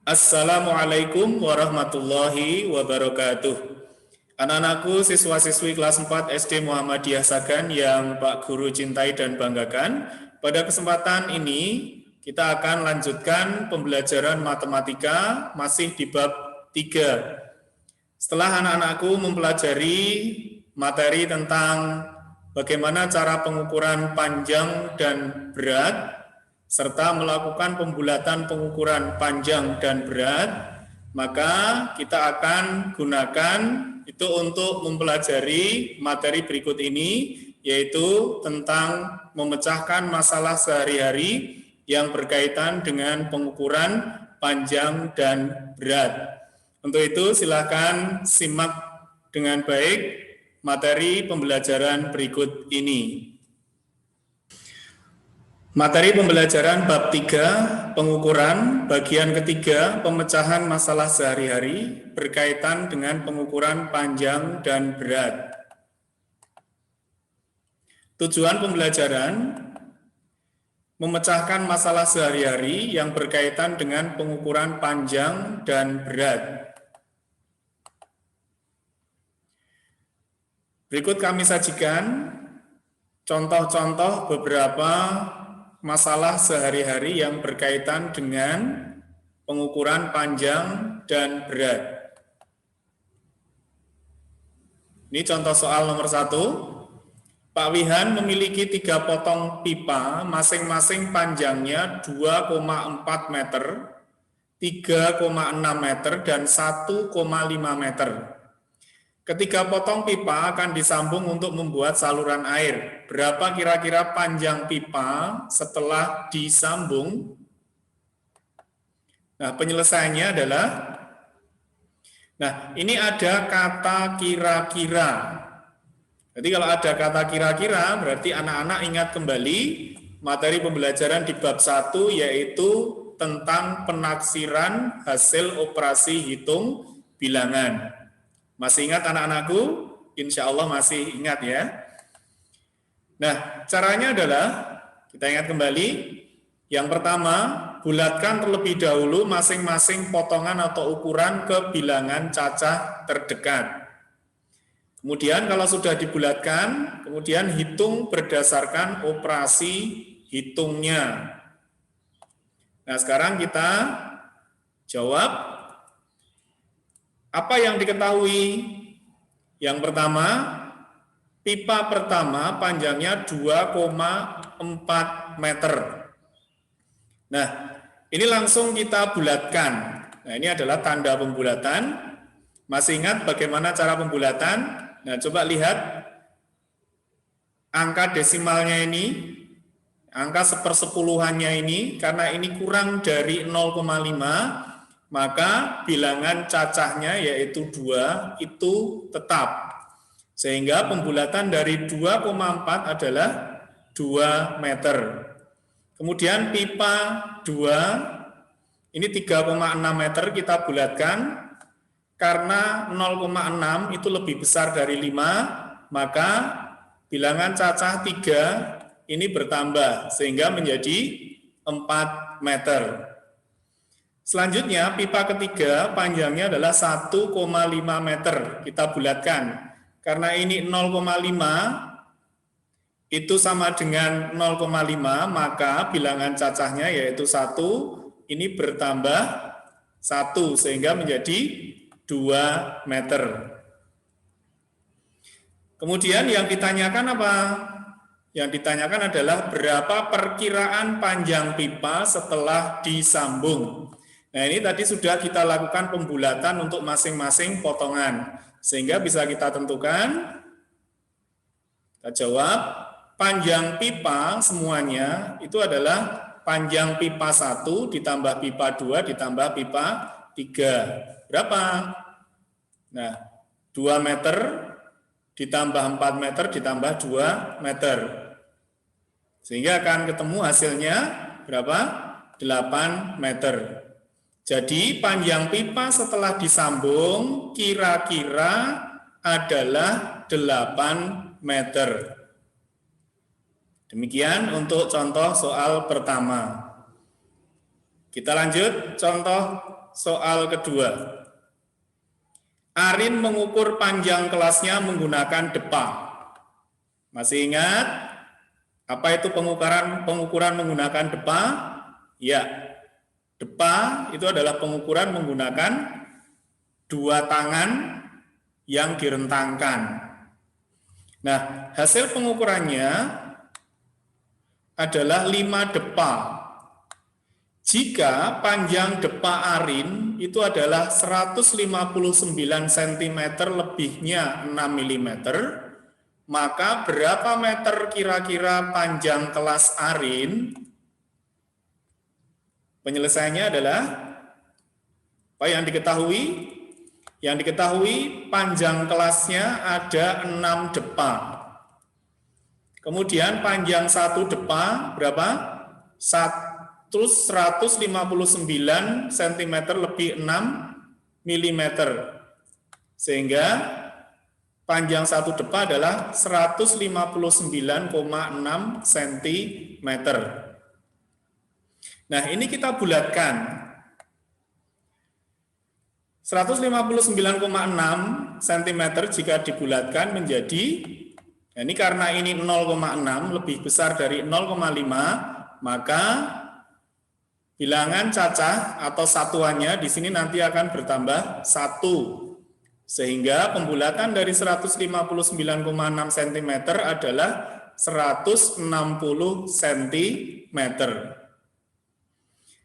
Assalamualaikum warahmatullahi wabarakatuh. Anak-anakku, siswa-siswi kelas 4 SD Muhammadiyah Sagan yang Pak Guru cintai dan banggakan, pada kesempatan ini kita akan lanjutkan pembelajaran matematika masih di bab 3. Setelah anak-anakku mempelajari materi tentang bagaimana cara pengukuran panjang dan berat, serta melakukan pembulatan pengukuran panjang dan berat, maka kita akan gunakan itu untuk mempelajari materi berikut ini, yaitu tentang memecahkan masalah sehari-hari yang berkaitan dengan pengukuran panjang dan berat. Untuk itu silakan simak dengan baik materi pembelajaran berikut ini. Materi pembelajaran bab 3, pengukuran, bagian ketiga, pemecahan masalah sehari-hari berkaitan dengan pengukuran panjang dan berat. Tujuan pembelajaran, memecahkan masalah sehari-hari yang berkaitan dengan pengukuran panjang dan berat. Berikut kami sajikan contoh-contoh beberapa masalah sehari-hari yang berkaitan dengan pengukuran panjang dan berat. Ini contoh soal nomor 1. Pak Wihan memiliki 3 potong pipa, masing-masing panjangnya 2,4 meter, 3,6 meter, dan 1,5 meter. Ketiga potong pipa akan disambung untuk membuat saluran air. Berapa kira-kira panjang pipa setelah disambung? Nah, penyelesaiannya adalah, ini ada kata kira-kira. Jadi kalau ada kata kira-kira, berarti anak-anak ingat kembali materi pembelajaran di bab 1, yaitu tentang penaksiran hasil operasi hitung bilangan. Masih ingat anak-anakku? Insya Allah masih ingat ya. Nah, caranya adalah, kita ingat kembali, yang pertama, bulatkan terlebih dahulu masing-masing potongan atau ukuran ke bilangan cacah terdekat. Kemudian kalau sudah dibulatkan, kemudian hitung berdasarkan operasi hitungnya. Nah, sekarang kita jawab. Apa yang diketahui? Yang pertama, pipa pertama panjangnya 2,4 meter. Nah, ini langsung kita bulatkan. Nah, ini adalah tanda pembulatan. Masih ingat bagaimana cara pembulatan? Nah, coba lihat angka desimalnya ini, angka sepersepuluhannya ini, karena ini kurang dari 0,5, maka bilangan cacahnya yaitu 2 itu tetap. Sehingga pembulatan dari 2,4 adalah 2 meter. Kemudian pipa 2, ini 3,6 meter kita bulatkan. Karena 0,6 itu lebih besar dari 5, maka bilangan cacah 3 ini bertambah sehingga menjadi 4 meter. Selanjutnya, pipa ketiga panjangnya adalah 1,5 meter. Kita bulatkan. Karena ini 0,5, itu sama dengan 0,5, maka bilangan cacahnya yaitu 1, ini bertambah 1, sehingga menjadi 2 meter. Kemudian yang ditanyakan apa? Yang ditanyakan adalah berapa perkiraan panjang pipa setelah disambung. Nah, ini tadi sudah kita lakukan pembulatan untuk masing-masing potongan. Sehingga bisa kita tentukan, kita jawab, panjang pipa semuanya itu adalah panjang pipa 1 ditambah pipa 2 ditambah pipa 3. Berapa? Nah, 2 meter ditambah 4 meter ditambah 2 meter. Sehingga akan ketemu hasilnya berapa? 8 meter. Jadi panjang pipa setelah disambung kira-kira adalah 8 meter. Demikian untuk contoh soal pertama. Kita lanjut contoh soal kedua. Arin mengukur panjang kelasnya menggunakan depa. Masih ingat apa itu pengukuran menggunakan depa? Ya, depa itu adalah pengukuran menggunakan dua tangan yang direntangkan. Nah, hasil pengukurannya adalah 5 depa. Jika panjang depa Arin itu adalah 159 cm lebihnya 6 mm, maka berapa meter kira-kira panjang kelas Arin? Penyelesaiannya adalah apa yang diketahui? Yang diketahui panjang kelasnya ada 6 depa. Kemudian panjang 1 depa berapa? 159 cm lebih 6 mm. Sehingga panjang 1 depa adalah 159,6 cm. Nah, ini kita bulatkan. 159,6 cm jika dibulatkan menjadi, ini karena ini 0,6 lebih besar dari 0,5, maka bilangan cacah atau satuannya di sini nanti akan bertambah 1. Sehingga pembulatan dari 159,6 cm adalah 160 cm.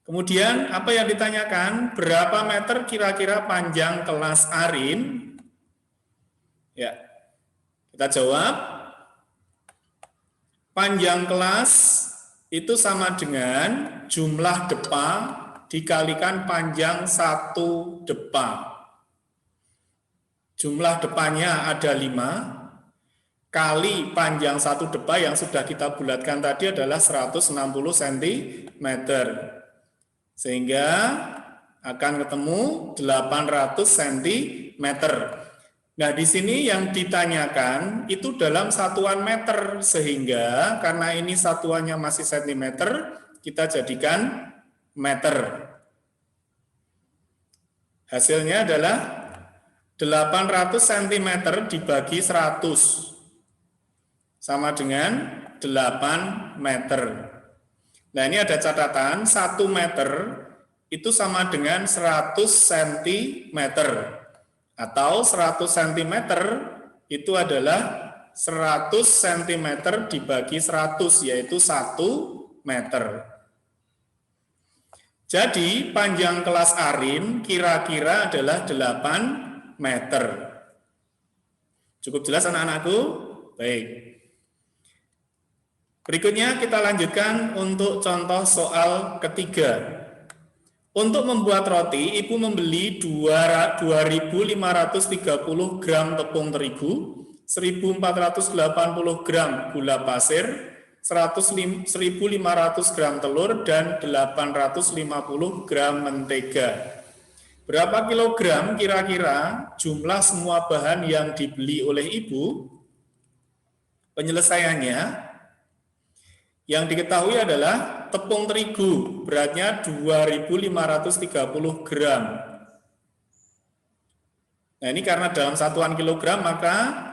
Kemudian apa yang ditanyakan? Berapa meter kira-kira panjang kelas Arin? Ya, kita jawab. Panjang kelas itu sama dengan jumlah depa dikalikan panjang 1 depa. Jumlah depanya ada 5, kali panjang 1 depa yang sudah kita bulatkan tadi adalah 160 cm. Sehingga akan ketemu 800 cm. Nah, di sini yang ditanyakan itu dalam satuan meter, sehingga karena ini satuannya masih cm, kita jadikan meter. Hasilnya adalah 800 cm dibagi 100 sama dengan 8 meter. Nah, ini ada catatan, 1 meter itu sama dengan 100 cm. Atau 100 cm itu adalah 100 cm dibagi 100, yaitu 1 meter. Jadi, panjang kelas Arin kira-kira adalah 8 meter. Cukup jelas anak-anakku? Baik. Berikutnya kita lanjutkan untuk contoh soal ketiga. Untuk membuat roti, ibu membeli 2.530 gram tepung terigu, 1.480 gram gula pasir, 1.500 gram telur, dan 850 gram mentega. Berapa kilogram kira-kira jumlah semua bahan yang dibeli oleh ibu? Penyelesaiannya, yang diketahui adalah tepung terigu beratnya 2.530 gram. Nah, ini karena dalam satuan kilogram maka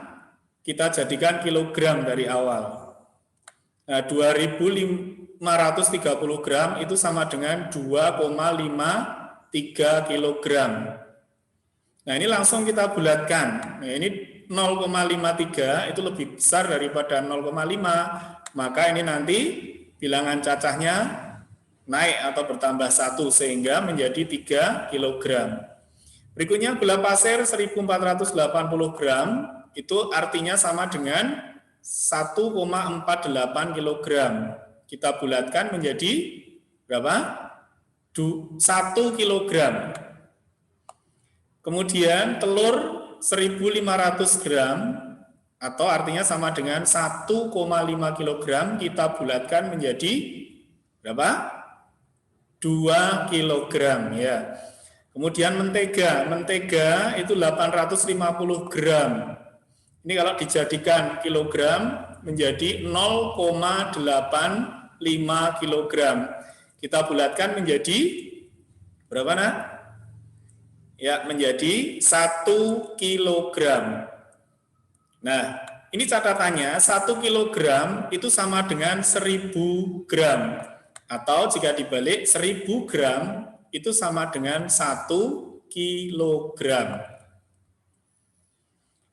kita jadikan kilogram dari awal. Nah, 2.530 gram itu sama dengan 2,53 kilogram. Nah, ini langsung kita bulatkan. Nah, ini 0,53 itu lebih besar daripada 0,5. Maka ini nanti bilangan cacahnya naik atau bertambah 1 sehingga menjadi 3 kg. Berikutnya gula pasir 1.480 gram itu artinya sama dengan 1,48 kg. Kita bulatkan menjadi berapa? 1 kg. Kemudian telur 1.500 gram atau artinya sama dengan 1,5 kg, kita bulatkan menjadi berapa? 2 kg ya. Kemudian mentega itu 850 gram. Ini kalau dijadikan kilogram menjadi 0,85 kg. Kita bulatkan menjadi berapa, Nak? ya menjadi 1 kilogram. Nah, ini catatannya 1 kilogram itu sama dengan 1000 gram. Atau jika dibalik 1000 gram itu sama dengan 1 kilogram.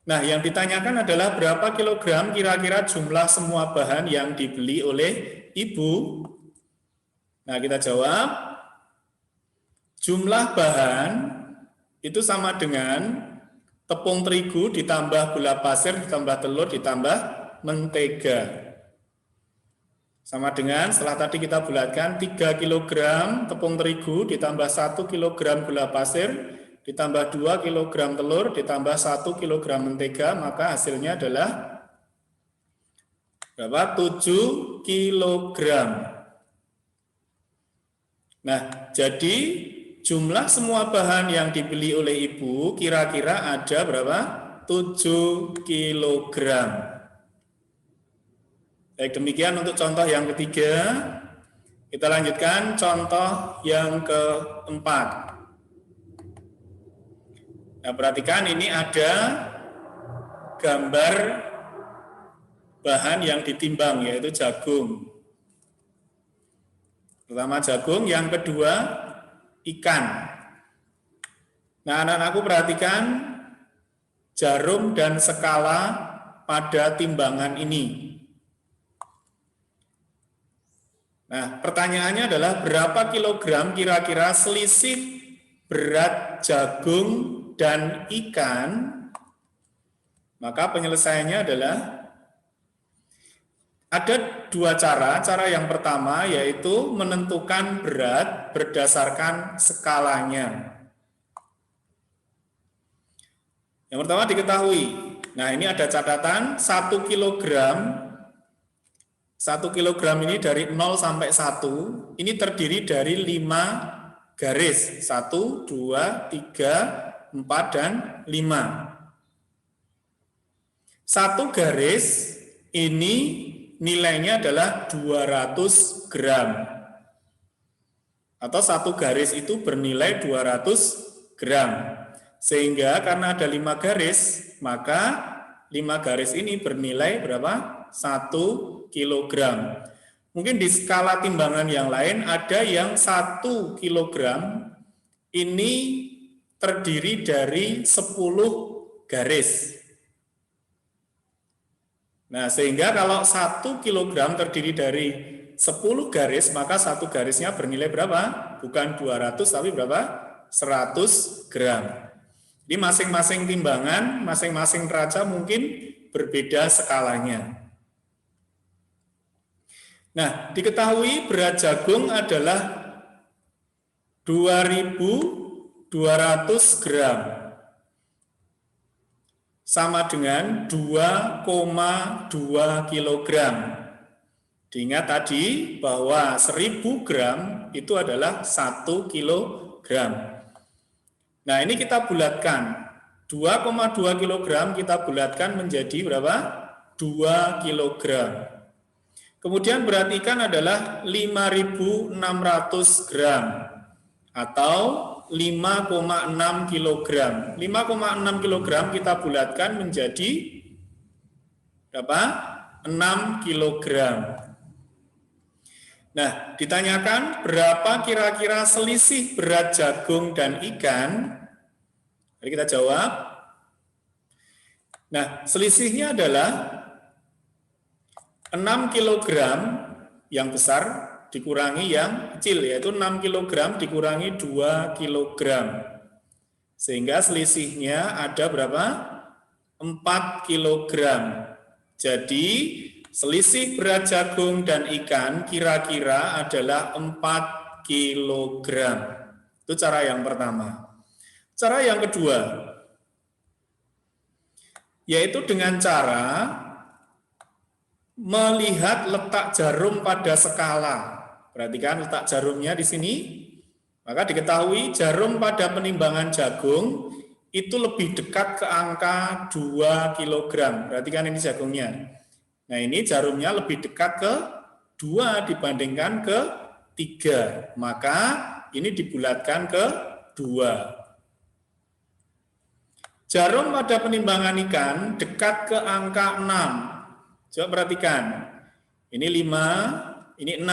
Nah, yang ditanyakan adalah berapa kilogram kira-kira jumlah semua bahan yang dibeli oleh ibu. Nah, kita jawab, jumlah bahan itu sama dengan tepung terigu ditambah gula pasir ditambah telur ditambah mentega. Sama dengan setelah tadi kita bulatkan 3 kg tepung terigu ditambah 1 kg gula pasir ditambah 2 kg telur ditambah 1 kg mentega, maka hasilnya adalah berapa? 7 kg. Nah, jadi jumlah semua bahan yang dibeli oleh ibu kira-kira ada berapa? 7 kg. Baik, demikian untuk contoh yang ketiga. Kita lanjutkan contoh yang keempat. Nah, perhatikan ini ada gambar bahan yang ditimbang, yaitu jagung. Pertama jagung, yang kedua ikan. Nah, anak-anakku perhatikan jarum dan skala pada timbangan ini. Nah, pertanyaannya adalah berapa kilogram kira-kira selisih berat jagung dan ikan? Maka penyelesaiannya adalah ada dua cara. Cara yang pertama yaitu menentukan berat berdasarkan skalanya. Yang pertama diketahui. Nah, ini ada catatan 1 kilogram. 1 kilogram ini dari 0 sampai 1, ini terdiri dari 5 garis. 1, 2, 3, 4, dan 5. 1 garis ini nilainya adalah 200 gram. Atau 1 garis itu bernilai 200 gram. Sehingga karena ada 5 garis, maka 5 garis ini bernilai berapa? 1 kilogram. Mungkin di skala timbangan yang lain ada yang 1 kilogram ini terdiri dari 10 garis. Nah, sehingga kalau 1 kilogram terdiri dari 10 garis, maka 1 garisnya bernilai berapa? Bukan 200, tapi berapa? 100 gram. Jadi masing-masing timbangan, masing-masing neraca mungkin berbeda skalanya. Nah, diketahui berat jagung adalah 2.200 gram. Sama dengan 2,2 kilogram. Diingat tadi bahwa 1000 gram itu adalah 1 kilogram. Nah, ini kita bulatkan. 2,2 kilogram kita bulatkan menjadi berapa? 2 kilogram. Kemudian berat ikan adalah 5.600 gram atau 5,6 kilogram. 5,6 kilogram kita bulatkan menjadi berapa? 6 kilogram. Nah, ditanyakan berapa kira-kira selisih berat jagung dan ikan? Mari kita jawab. Nah, selisihnya adalah 6 kilogram yang besar dikurangi yang kecil, yaitu 6 kilogram dikurangi 2 kilogram. Sehingga selisihnya ada berapa? 4 kilogram. Jadi, selisih berat jagung dan ikan kira-kira adalah 4 kilogram. Itu cara yang pertama. Cara yang kedua, yaitu dengan cara melihat letak jarum pada skala. Perhatikan letak jarumnya di sini. Maka diketahui jarum pada penimbangan jagung itu lebih dekat ke angka 2 kg. Perhatikan ini jagungnya. Nah, ini jarumnya lebih dekat ke 2 dibandingkan ke 3. Maka ini dibulatkan ke 2. Jarum pada penimbangan ikan dekat ke angka 6. Coba perhatikan. Ini 5, ini 6.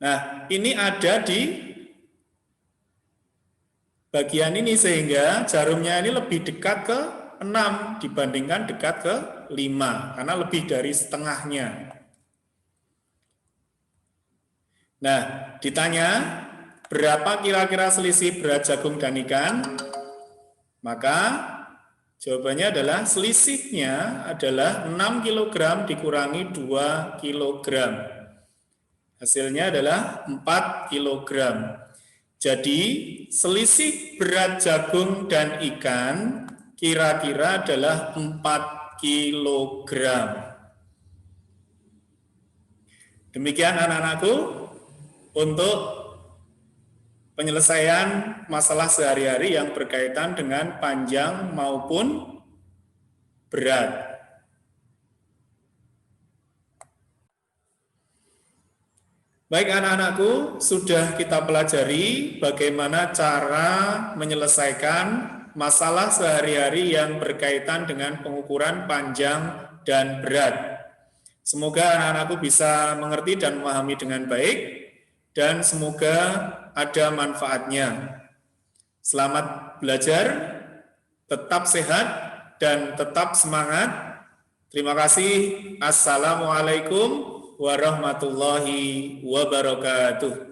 Nah, ini ada di bagian ini sehingga jarumnya ini lebih dekat ke 6 dibandingkan dekat ke 5 karena lebih dari setengahnya. Nah, ditanya berapa kira-kira selisih berat jagung dan ikan? Maka jawabannya adalah selisihnya adalah 6 kg dikurangi 2 kg. Hasilnya adalah 4 kg. Jadi selisih berat jagung dan ikan kira-kira adalah 4 kg. Demikian anak-anakku untuk penyelesaian masalah sehari-hari yang berkaitan dengan panjang maupun berat. Baik anak-anakku, sudah kita pelajari bagaimana cara menyelesaikan masalah sehari-hari yang berkaitan dengan pengukuran panjang dan berat. Semoga anak-anakku bisa mengerti dan memahami dengan baik, dan semoga ada manfaatnya. Selamat belajar, tetap sehat, dan tetap semangat. Terima kasih. Assalamualaikum warahmatullahi wabarakatuh.